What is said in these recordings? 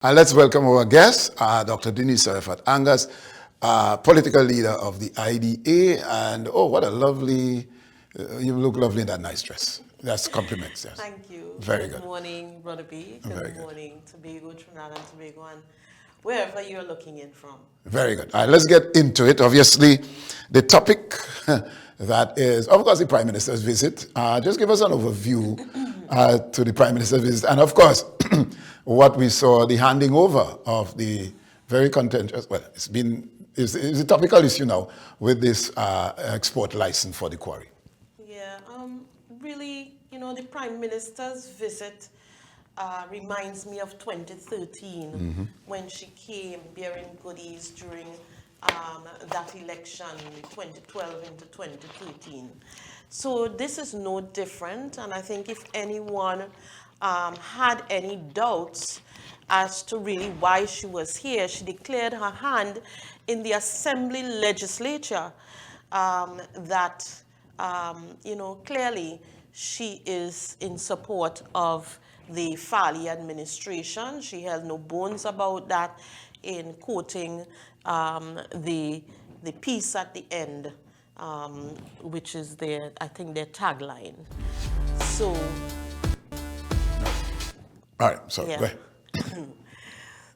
And let's welcome our guest, Dr. Denise Tsoiafatt Angus, political leader of the IDA. And oh, what a lovely, you look lovely in that nice dress. That's compliments, yes. Thank you. Very Good good. morning, Brother B. Very Good good. morning, Tobago, Trinidad and Tobago, and wherever you're looking in from. Very good. All right, let's get into it. Obviously, the topic that is, of course, the Prime Minister's visit. Just give us an overview to the Prime Minister's visit. And of course, what we saw, the handing over of the very contentious, well, it's a topical issue now with this export license for the quarry. Yeah, really, the Prime Minister's visit reminds me of 2013 when she came bearing goodies during that election, 2012 into 2013. So this is no different, and I think if anyone had any doubts as to really why she was here, she declared her hand in the Assembly legislature that, clearly she is in support of the Farley administration. She held no bones about that in quoting the piece at the end, which is I think their tagline. So, All right, so yeah. go ahead.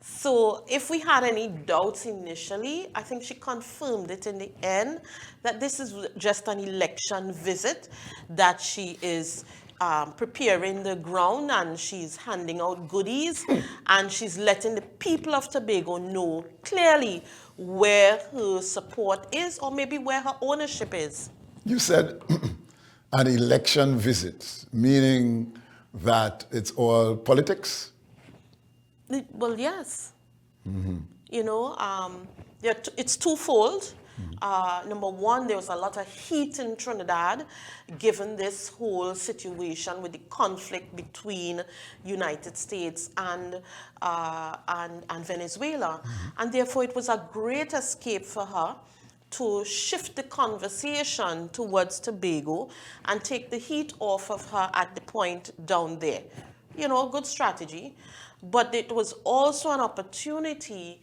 So if we had any doubts initially, I think she confirmed it in the end that this is just an election visit, that she is preparing the ground and she's handing out goodies and she's letting the people of Tobago know clearly where her support is or maybe where her ownership is. You said an election visit, meaning that it's all politics? Well, yes. It's twofold. Number one, there was a lot of heat in Trinidad, given this whole situation with the conflict between United States and Venezuela, and therefore it was a great escape for her to shift the conversation towards Tobago and take the heat off of her at the point down there. Good strategy. But it was also an opportunity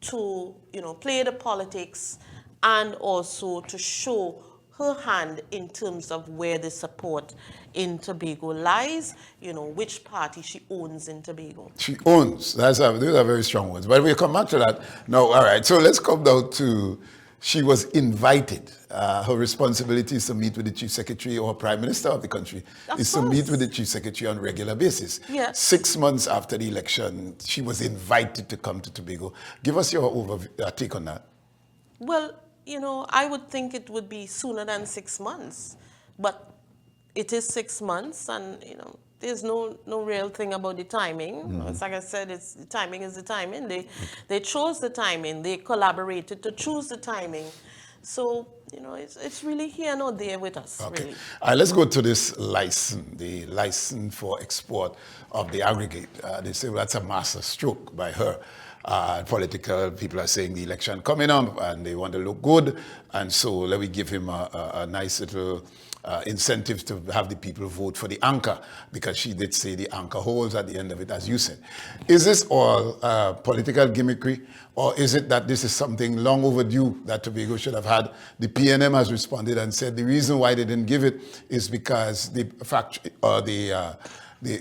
to, play the politics and also to show her hand in terms of where the support in Tobago lies, which party she owns in Tobago. She owns. Those are very strong words. But we'll come back to that. No, all right. So let's come down to, she was invited. Her responsibility is to meet with the Chief Secretary or Prime Minister of the country, to meet with the Chief Secretary on a regular basis. Yes. 6 months after the election, she was invited to come to Tobago. Give us your take on that. Well, I would think it would be sooner than 6 months, but it is 6 months, and there's no real thing about the timing. It's like I said, the timing is the timing. They chose the timing. They collaborated to choose the timing. So it's really here nor there with us. Okay. Really. All right, let's go to this license, the license for export of the aggregate. They say that's a master stroke by her. Political people are saying the election coming up and they want to look good, and so let me give him a nice little incentive to have the people vote for the anchor, because she did say the anchor holds at the end of it, as you said. Is this all political gimmickry, or is it that this is something long overdue that Tobago should have had? The PNM has responded and said the reason why they didn't give it is because the factory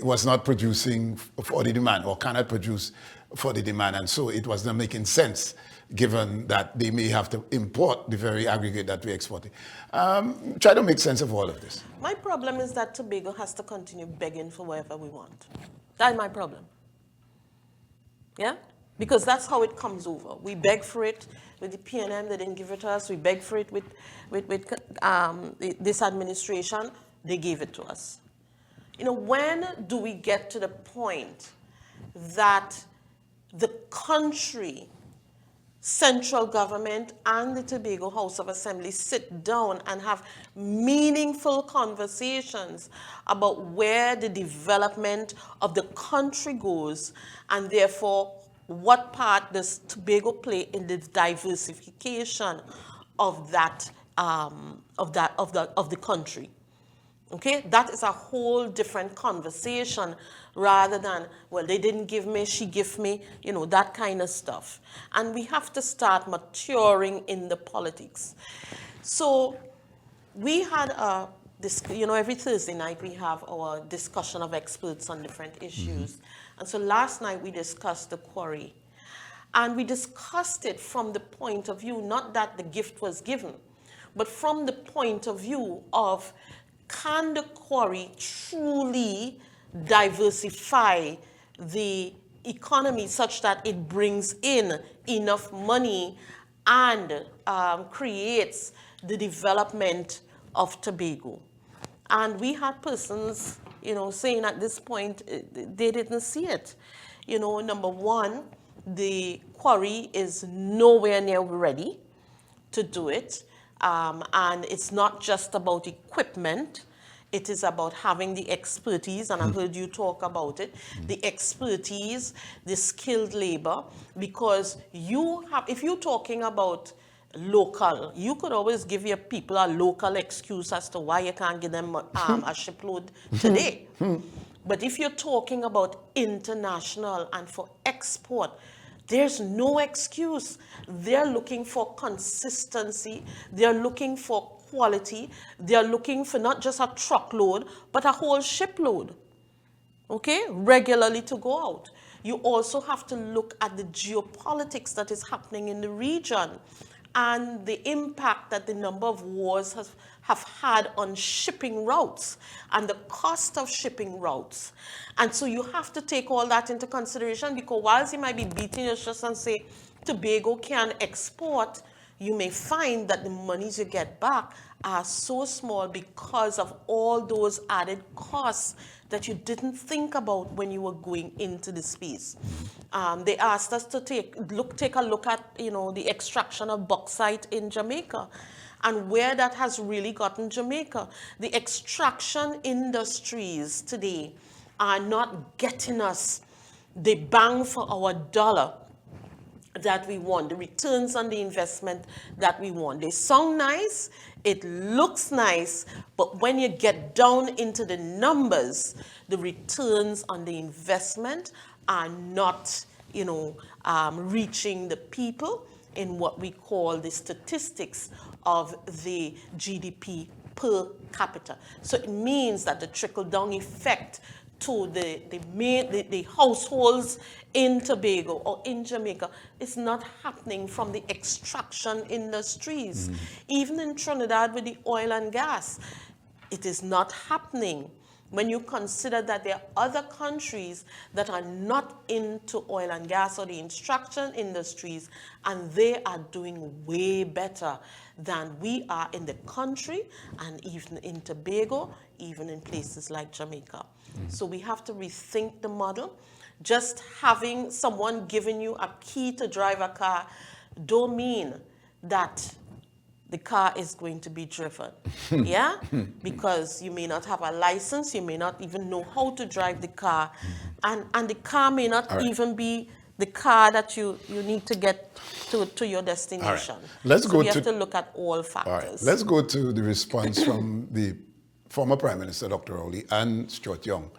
was not producing for the demand, or cannot produce for the demand, and so it was not making sense, given that they may have to import the very aggregate that we're exporting. Try to make sense of all of this. My problem is that Tobago has to continue begging for whatever we want. That's my problem. Yeah? Because that's how it comes over. We beg for it with the PNM, they didn't give it to us. We beg for it with this administration, they gave it to us. When do we get to the point that the country, central government and the Tobago House of Assembly sit down and have meaningful conversations about where the development of the country goes, and therefore what part does Tobago play in the diversification of the country? Okay, that is a whole different conversation rather than, well, they didn't give me, she gave me, you know, that kind of stuff. And we have to start maturing in the politics. So we had this, you know, every Thursday night we have our discussion of experts on different issues. And so last night we discussed the Quarry. And we discussed it from the point of view, not that the gift was given, but from the point of view of, can the Quarry truly diversify the economy such that it brings in enough money and creates the development of Tobago? And we had persons, you know, saying at this point they didn't see it. You know, number one, the Quarry is nowhere near ready to do it. And it's not just about equipment, it is about having the expertise, and I heard you talk about it, the expertise, the skilled labor, because you have, if you're talking about local, you could always give your people a local excuse as to why you can't give them a shipload today. But if you're talking about international and for export, there's no excuse. They're looking for consistency. They're looking for quality. They're looking for not just a truckload, but a whole shipload, okay, regularly to go out. You also have to look at the geopolitics that is happening in the region and the impact that the number of wars have had on shipping routes and the cost of shipping routes. And so you have to take all that into consideration, because whilst you might be beating your chest and say Tobago can export, you may find that the monies you get back are so small because of all those added costs that you didn't think about when you were going into the space. They asked us to take a look at, you know, the extraction of bauxite in Jamaica and where that has really gotten Jamaica. The extraction industries today are not getting us the bang for our dollar that we want, the returns on the investment that we want. They sound nice, it looks nice, but when you get down into the numbers, the returns on the investment are not, you know, reaching the people in what we call the statistics of the GDP per capita. So it means that the trickle-down effect to the households in Tobago or in Jamaica is not happening from the extraction industries. Even in Trinidad with the oil and gas, it is not happening. When you consider that there are other countries that are not into oil and gas or the extraction industries, and they are doing way better than we are in the country, and even in Tobago, even in places like Jamaica. So we have to rethink the model. Just having someone giving you a key to drive a car don't mean that the car is going to be driven, yeah? Because you may not have a license, you may not even know how to drive the car, and the car may not even be the car that you need to get to your destination. Let's go we have to look at all factors. Let's go to the response from the former Prime Minister, Dr. Rowley, and Stuart Young,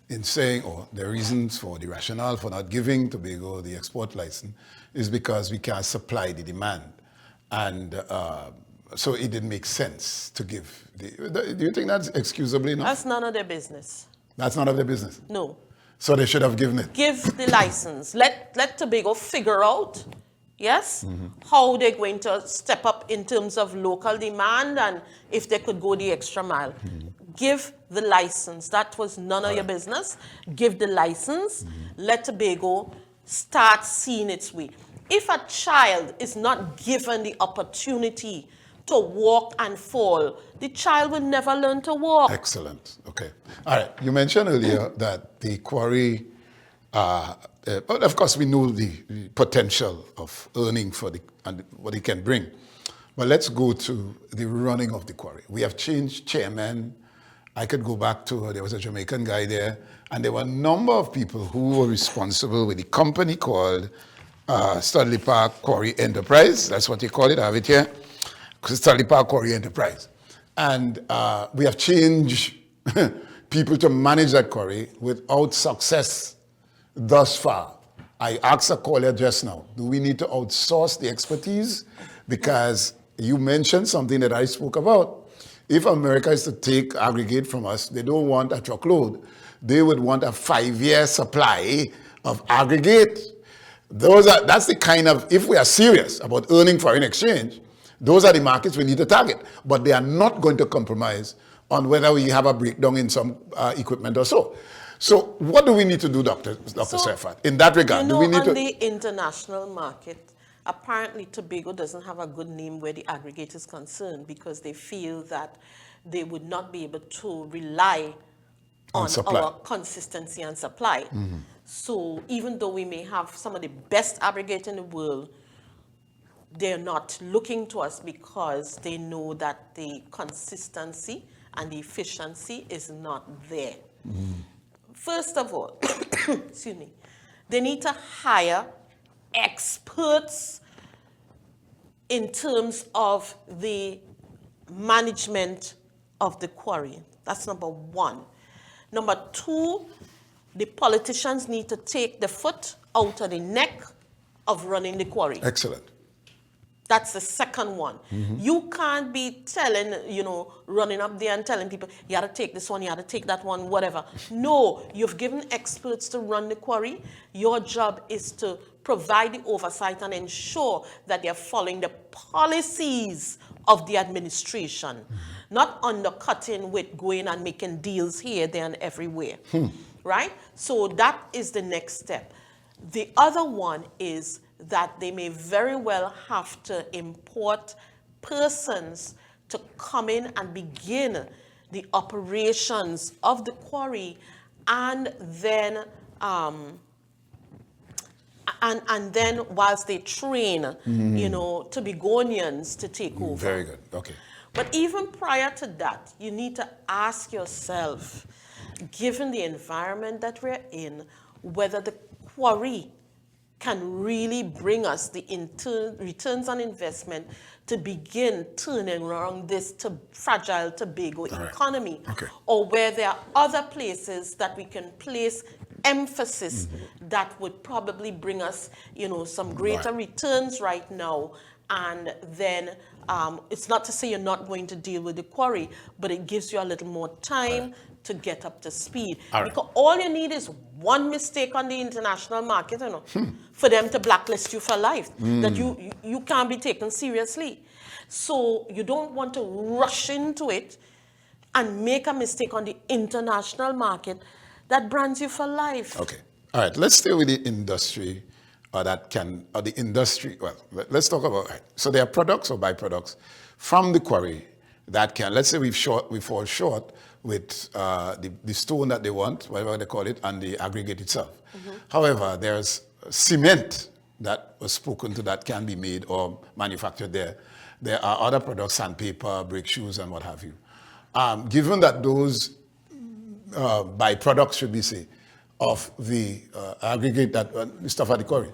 in saying, the reasons for the rationale for not giving Tobago the export license is because we can't supply the demand. And so it didn't make sense to give. Do you think that's excusable enough? That's none of their business. That's none of their business? No. So they should have given it? Give the license. Let Tobago figure out, yes, how they're going to step up in terms of local demand and if they could go the extra mile. Give the license. That was none of your business. Give the license. Let Tobago start seeing its way. If a child is not given the opportunity to walk and fall, the child will never learn to walk. Excellent. Okay. All right. You mentioned earlier that the Quarry, of course, we know the potential of earning and what it can bring. But let's go to the running of the Quarry. We have changed chairman. I could go back to, there was a Jamaican guy there, and there were a number of people who were responsible with the company called Studley Park Quarry Enterprise. That's what they call it. I have it here. Studley Park Quarry Enterprise. And we have changed people to manage that quarry without success thus far. I asked a caller just now, do we need to outsource the expertise? Because you mentioned something that I spoke about. If America is to take aggregate from us, they don't want a truckload. They would want a 5-year supply of aggregate. That's the kind of, if we are serious about earning foreign exchange, those are the markets we need to target. But they are not going to compromise on whether we have a breakdown in some equipment or so. So what do we need to do, Dr. Tsoiafatt, in that regard? You know, do we need on the international market, apparently Tobago doesn't have a good name where the aggregate is concerned because they feel that they would not be able to rely on our consistency and supply. So even though we may have some of the best aggregate in the world, they're not looking to us because they know that the consistency and the efficiency is not there. First of all, excuse me, they need to hire experts in terms of the management of the quarry. That's number one. Number two, the politicians need to take the foot out of the neck of running the quarry. Excellent. That's the second one. You can't be telling, running up there and telling people, you got to take this one, you got to take that one, whatever. No, you've given experts to run the quarry. Your job is to provide the oversight and ensure that they're following the policies of the administration, not undercutting with going and making deals here, there, and everywhere. Right? So that is the next step. The other one is that they may very well have to import persons to come in and begin the operations of the quarry, and then and then whilst they train, Tobagonians to take over. Very good. Okay. But even prior to that, you need to ask yourself, given the environment that we're in, whether the quarry can really bring us the returns on investment to begin turning around this fragile Tobago economy, or where there are other places that we can place emphasis that would probably bring us, some greater returns right now. And then it's not to say you're not going to deal with the quarry, but it gives you a little more time to get up to speed. Because all you need is one mistake on the international market, for them to blacklist you for life, that you can't be taken seriously. So you don't want to rush into it and make a mistake on the international market that brands you for life. Okay. All right. Let's stay with the industry, or the industry. Well, let's talk about. So there are products or byproducts from the quarry that can. Let's say we fall short with the stone that they want, whatever they call it, and the aggregate itself. However, there's cement that was spoken to that can be made or manufactured there. There are other products, sandpaper, brake shoes, and what have you. Given that those byproducts, should we say, of the aggregate that stuff at the quarry,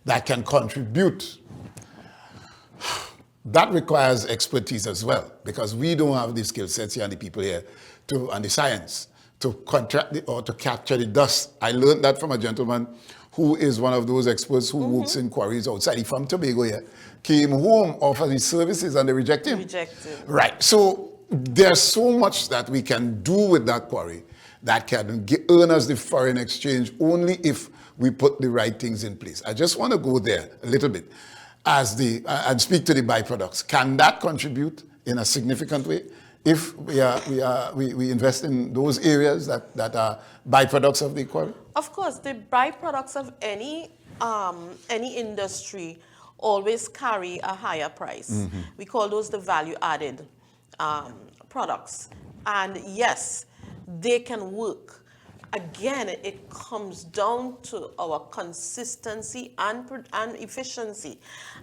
that can contribute, that requires expertise as well, because we don't have the skill sets here and the people here and the science to contract or to capture the dust. I learned that from a gentleman who is one of those experts who works in quarries outside. He's from Tobago here. Came home, offered his services, and they reject him. Right. So there's so much that we can do with that quarry that can earn us the foreign exchange only if we put the right things in place. I just want to go there a little bit and speak to the byproducts. Can that contribute in a significant way if we invest in those areas that are byproducts of the quarry? Of course, the byproducts of any industry always carry a higher price. We call those the value-added products. And yes, they can work. Again, it comes down to our consistency and efficiency,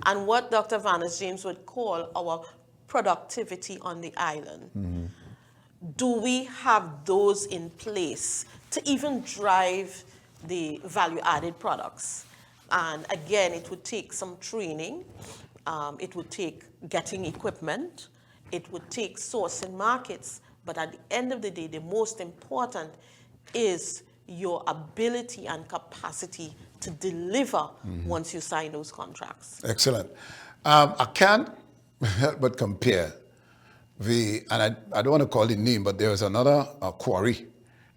and what Dr. Vaness James would call our productivity on the island. Do we have those in place to even drive the value-added products? And again, it would take some training. It would take getting equipment. It would take sourcing markets. But at the end of the day, the most important is your ability and capacity to deliver once you sign those contracts. Excellent. I can't help but compare and I don't want to call the name, but there was another quarry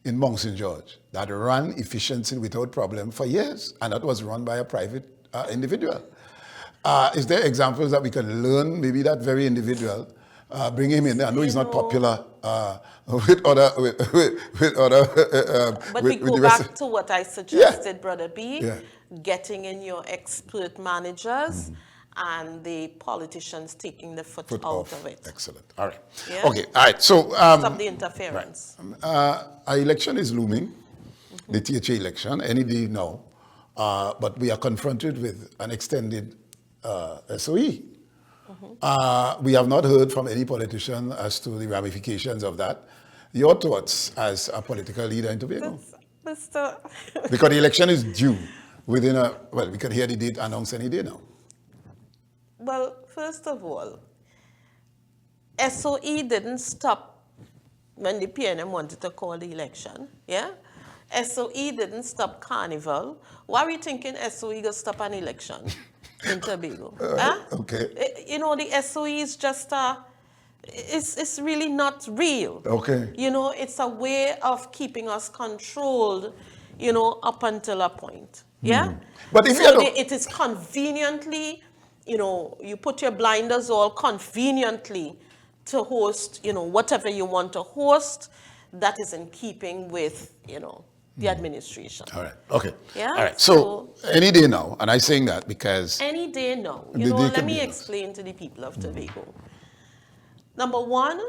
in Mount St. George that ran efficiently without problem for years, and that was run by a private individual. Is there examples that we can learn, maybe that very individual, bring him in? I know he's not popular with other. But we go back to what I suggested, Brother B, getting in your expert managers and the politicians taking the foot out of it. Excellent. All right. Yeah? Okay. All right. So stop the interference. Right. Our election is looming, the THA election, any day now. But we are confronted with an extended SOE. We have not heard from any politician as to the ramifications of that. Your thoughts as a political leader in Tobago? Mr. Because the election is due within we can hear the date announced any day now. Well, first of all, SOE didn't stop when the PNM wanted to call the election, yeah? SOE didn't stop Carnival. Why are we thinking SOE going to stop an election in Tobago? Okay. You know, the SOE is just it's really not real. Okay. You know, it's a way of keeping us controlled, you know, up until a point, yeah? But if it is conveniently, you know, you put your blinders all conveniently to host, you know, whatever you want to host that is in keeping with, you know, the administration. All right. Okay. Yeah. All right. So any day now, and I'm saying that because any day now. You know, let me explain to the people of Tobago. Number one,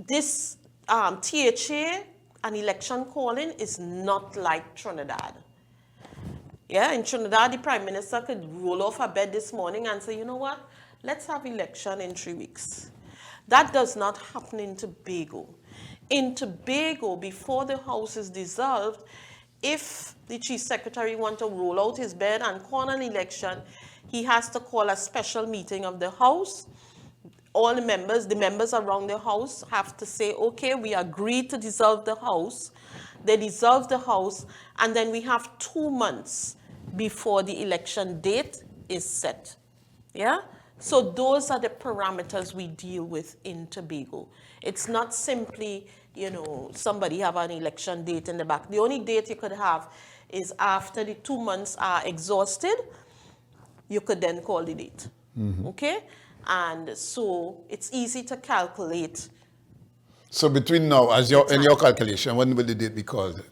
this THA, an election calling, is not like Trinidad. Yeah, in Trinidad, the Prime Minister could roll off her bed this morning and say, you know what, let's have election in 3 weeks. That does not happen in Tobago. In Tobago, before the House is dissolved, if the Chief Secretary wants to roll out his bed and call an election, he has to call a special meeting of the House. All the members around the House have to say, okay, we agree to dissolve the House. They dissolve the House, and then we have 2 months before the election date is set. Yeah? So those are the parameters we deal with in Tobago. It's not simply, you know, somebody have an election date in the back. The only date you could have is after the 2 months are exhausted, you could then call the date. Okay? And so it's easy to calculate. So between now, in your calculation, when will the date be called?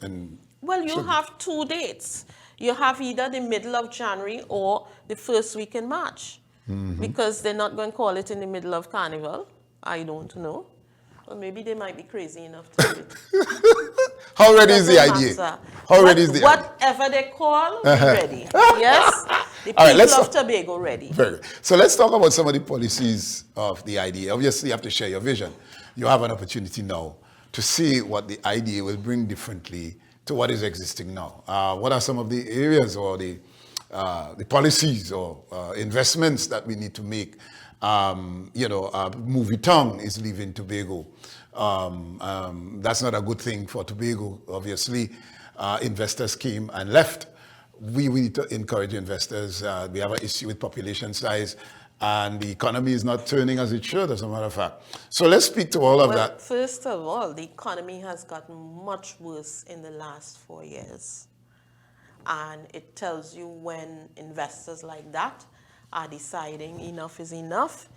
Well, you have 2 dates. You have either the middle of January or the first week in March. Because they're not going to call it in the middle of Carnival. I don't know. Or maybe they might be crazy enough to do it. How ready is the idea? Whatever they call, we're ready. Yes? The people of Tobago ready. Very good. So let's talk about some of the policies of the idea. Obviously, you have to share your vision. You have an opportunity now to see what the idea will bring differently to what is existing now. What are some of the areas or the policies or investments that we need to make? Movie Tongue is leaving Tobago. That's not a good thing for Tobago, obviously. Investors came and left. We need to encourage investors. We have an issue with population size, and the economy is not turning as it should, as a matter of fact. So let's speak to all of that. First of all, the economy has gotten much worse in the last 4 years. And it tells you when investors like that are deciding enough is enough,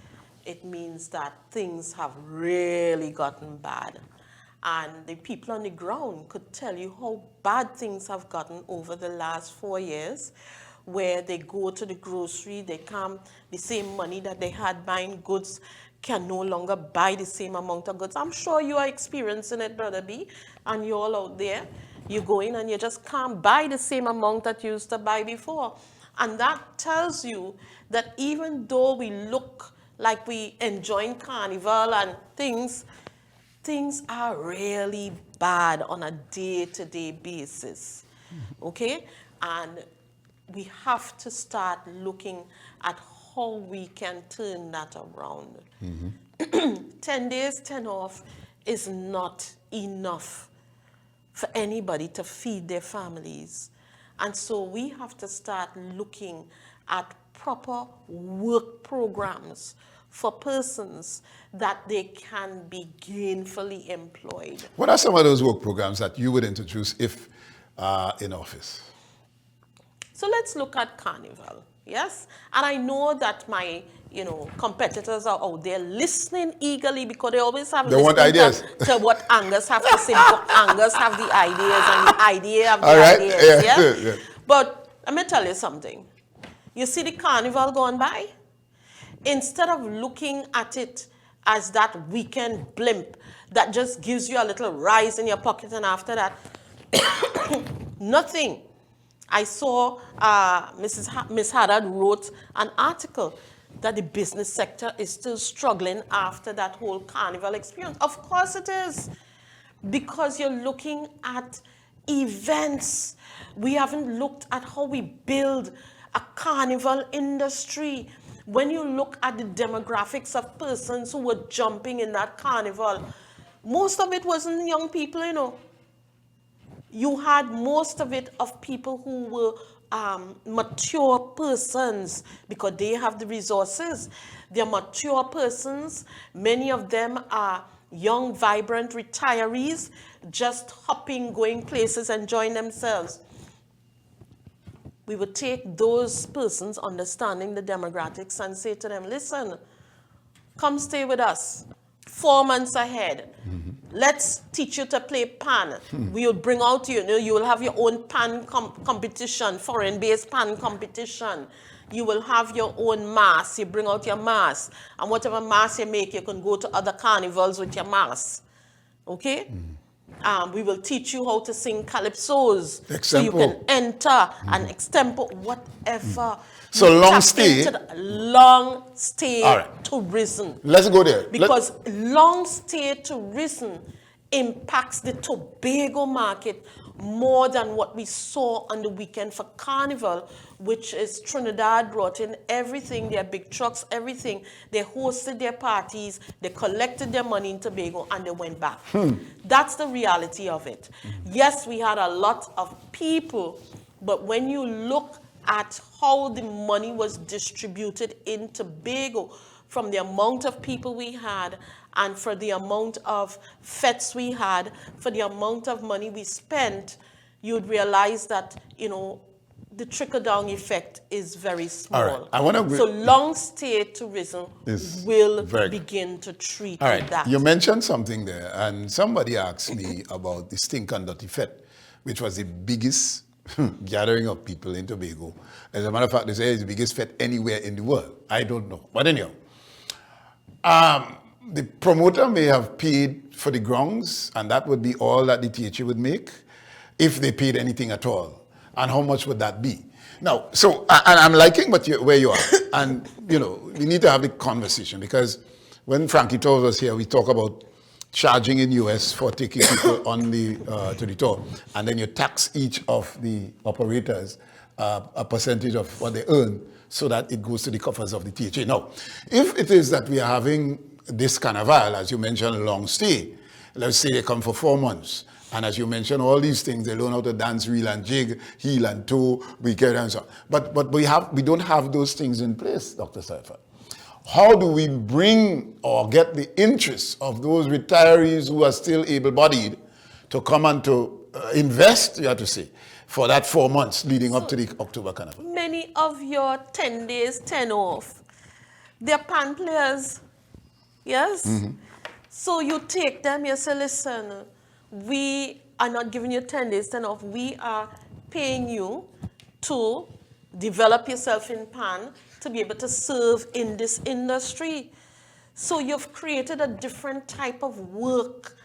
it means that things have really gotten bad. And the people on the ground could tell you how bad things have gotten over the last 4 years, where they go to the grocery, they come, the same money that they had buying goods can no longer buy the same amount of goods. I'm sure you are experiencing it, Brother B, and you're all out there. You go in and you just can't buy the same amount that you used to buy before. And that tells you that even though we look like we enjoying Carnival and things are really bad on a day-to-day basis, okay? And we have to start looking at how we can turn that around. 10 days, 10 off is not enough for anybody to feed their families. And so we have to start looking at proper work programs for persons that they can be gainfully employed. What are some of those work programs that you would introduce if in office? So let's look at Carnival, yes? And I know that my, competitors are out there listening eagerly because they always have ideas to what Angus have to say. Because Angus have the ideas and the idea have the All right. ideas, Yeah. yeah? But let me tell you something. You see the Carnival going by? Instead of looking at it as that weekend blimp that just gives you a little rise in your pocket and after that, nothing. I saw Miss Haddad wrote an article that the business sector is still struggling after that whole Carnival experience. Of course it is, because you're looking at events. We haven't looked at how we build a Carnival industry. When you look at the demographics of persons who were jumping in that Carnival, most of it wasn't young people, You had most of it of people who were mature persons because they have the resources. They're mature persons. Many of them are young, vibrant retirees just hopping, going places, enjoying themselves. We would take those persons understanding the demographics and say to them, listen, come stay with us 4 months ahead. Let's teach you to play pan. We'll bring out you will have your own pan competition, foreign-based pan competition. You will have your own mass. You bring out your mass. And whatever mass you make, you can go to other carnivals with your mass. Okay? We will teach you how to sing calypsos. So you can enter and extempo, whatever. So long stay. Long stay tourism. Let's go there. Because long stay tourism impacts the Tobago market more than what we saw on the weekend for Carnival, which is Trinidad brought in everything, their big trucks, everything. They hosted their parties, they collected their money in Tobago, and they went back. That's the reality of it. Yes, we had a lot of people, but when you look at how the money was distributed in Tobago, from the amount of people we had, and for the amount of fetes we had, for the amount of money we spent, you'd realize that, the trickle-down effect is very small. All right. So long-stay tourism will begin to treat that. You mentioned something there, and somebody asked me about the Stink and Dirty Fete, which was the biggest gathering of people in Tobago. As a matter of fact, they say it's the biggest fete anywhere in the world. I don't know. But anyhow, the promoter may have paid for the grounds, and that would be all that the THA would make, if they paid anything at all. And how much would that be? Now, so, and I'm liking where you are. And, we need to have the conversation, because when Frankie Torres was here, we talk about charging in US for taking people on to the tour, and then you tax each of the operators a percentage of what they earn, so that it goes to the coffers of the THA. Now, if it is that we are having this carnival, as you mentioned, long stay, let's say they come for 4 months, and as you mentioned, all these things, they learn how to dance, reel and jig, heel and toe, weekend and so on. But we don't have those things in place, Dr. Tsoiafatt. How do we bring or get the interest of those retirees who are still able-bodied to come and to invest, you have to say, for that 4 months leading up to the October Carnival? Many of your 10 days, 10 off, they're pan players, yes? So you take them, you say, listen, we are not giving you 10 days, 10 off. We are paying you to develop yourself in pan, to be able to serve in this industry. So you've created a different type of work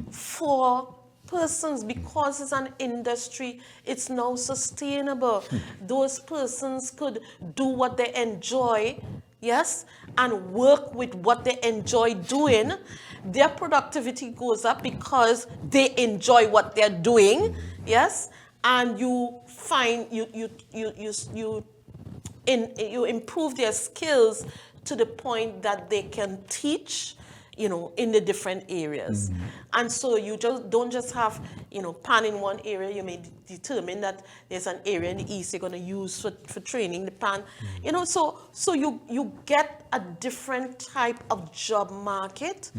for persons, because it's an industry, it's now sustainable. Those persons could do what they enjoy, yes, and work with what they enjoy doing. Their productivity goes up because they enjoy what they're doing, yes, and you find you improve their skills to the point that they can teach, in the different areas. And so you just don't just have, pan in one area. You may determine that there's an area in the east you're going to use for training the pan. So you get a different type of job market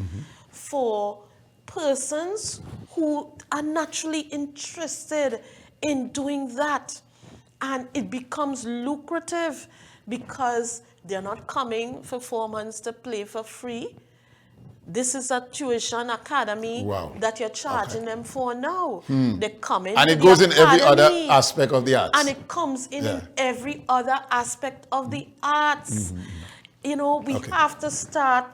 for persons who are naturally interested in doing that. And it becomes lucrative because they're not coming for 4 months to play for free. This is a tuition academy that you're charging them for now. They come in. And it goes in every other aspect of the arts. And it comes in every other aspect of the arts. We have to start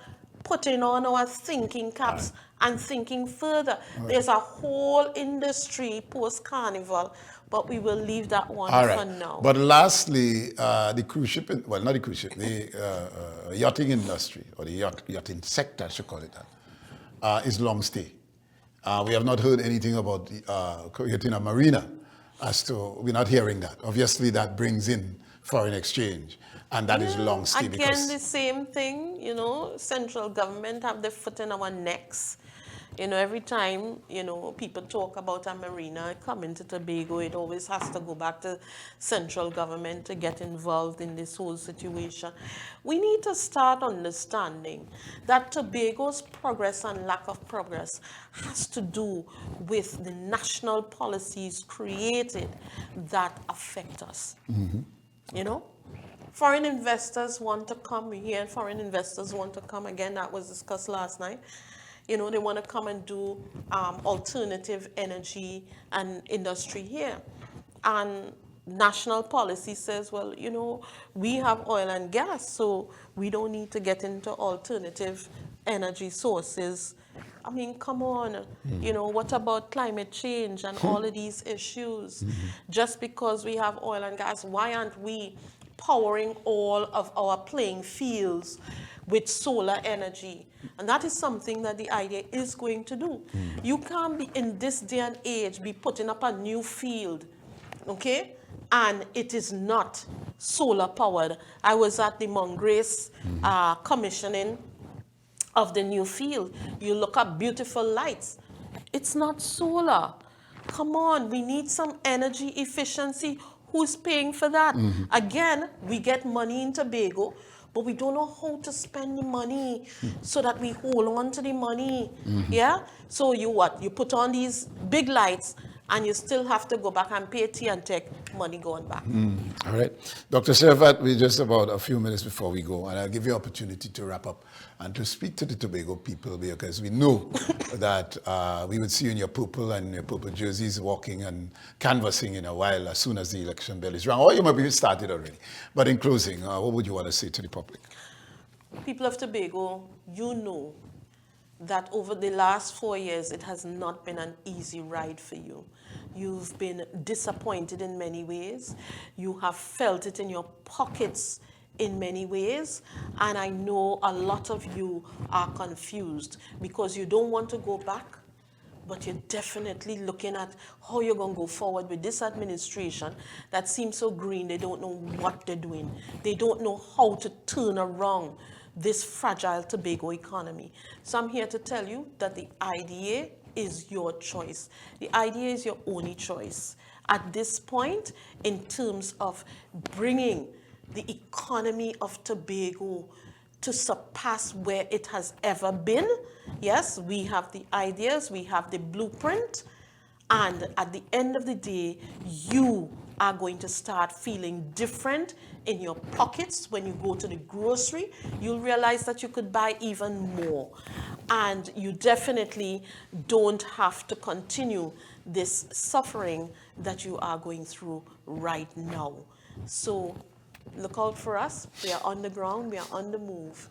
putting on our thinking caps and thinking further. There's a whole industry post-carnival, but we will leave that one for now. But lastly, the cruise ship, not the cruise ship, the yachting industry, or the yachting sector, I should call it that, is long stay. We have not heard anything about creating a marina. We're not hearing that. Obviously, that brings in foreign exchange, and that is long stay. Again, the same thing, central government have their foot in our necks. Every time, people talk about a marina coming to Tobago, it always has to go back to central government to get involved in this whole situation. We need to start understanding that Tobago's progress and lack of progress has to do with the national policies created that affect us. Foreign investors want to come here, foreign investors want to come again. That was discussed last night. They want to come and do alternative energy and industry here. And national policy says, well, we have oil and gas, so we don't need to get into alternative energy sources. I mean, come on. What about climate change and all of these issues? Just because we have oil and gas, why aren't we powering all of our playing fields with solar energy? And that is something that the idea is going to do. You can't be, in this day and age, be putting up a new field, okay? And it is not solar powered. I was at the Mongrace commissioning of the new field. You look up beautiful lights. It's not solar. Come on, we need some energy efficiency. Who's paying for that? Again, we get money in Tobago, but we don't know how to spend the money so that we hold on to the money. Yeah? So you put on these big lights and you still have to go back and pay tea and take money going back. All right. Dr. Tsoiafatt, we're just about a few minutes before we go, and I'll give you an opportunity to wrap up and to speak to the Tobago people, because we know that we would see you in your purple and your purple jerseys walking and canvassing in a while as soon as the election bell is rung, or you might be started already. But in closing, what would you want to say to the public? People of Tobago, you know that over the last 4 years, it has not been an easy ride for you. You've been disappointed in many ways. You have felt it in your pockets in many ways. And I know a lot of you are confused because you don't want to go back, but you're definitely looking at how you're going to go forward with this administration that seems so green. They don't know what they're doing. They don't know how to turn around this fragile Tobago economy. So I'm here to tell you that the IDA is your choice. The IDA is your only choice at this point in terms of bringing the economy of Tobago to surpass where it has ever been. Yes, we have the ideas, we have the blueprint, and at the end of the day, you are going to start feeling different in your pockets. When you go to the grocery, you'll realize that you could buy even more. And you definitely don't have to continue this suffering that you are going through right now. So look out for us. We are on the ground, we are on the move,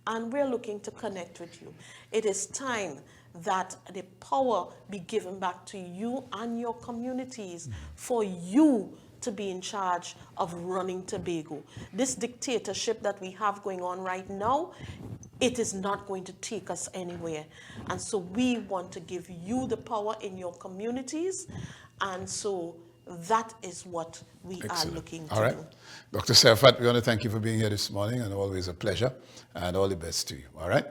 and we're looking to connect with you. It is time that the power be given back to you and your communities for you to be in charge of running Tobago. This dictatorship that we have going on right now, it is not going to take us anywhere. And so we want to give you the power in your communities. And so that is what we are looking to do. Dr. Tsoiafatt, we want to thank you for being here this morning, and always a pleasure, and all the best to you. All right.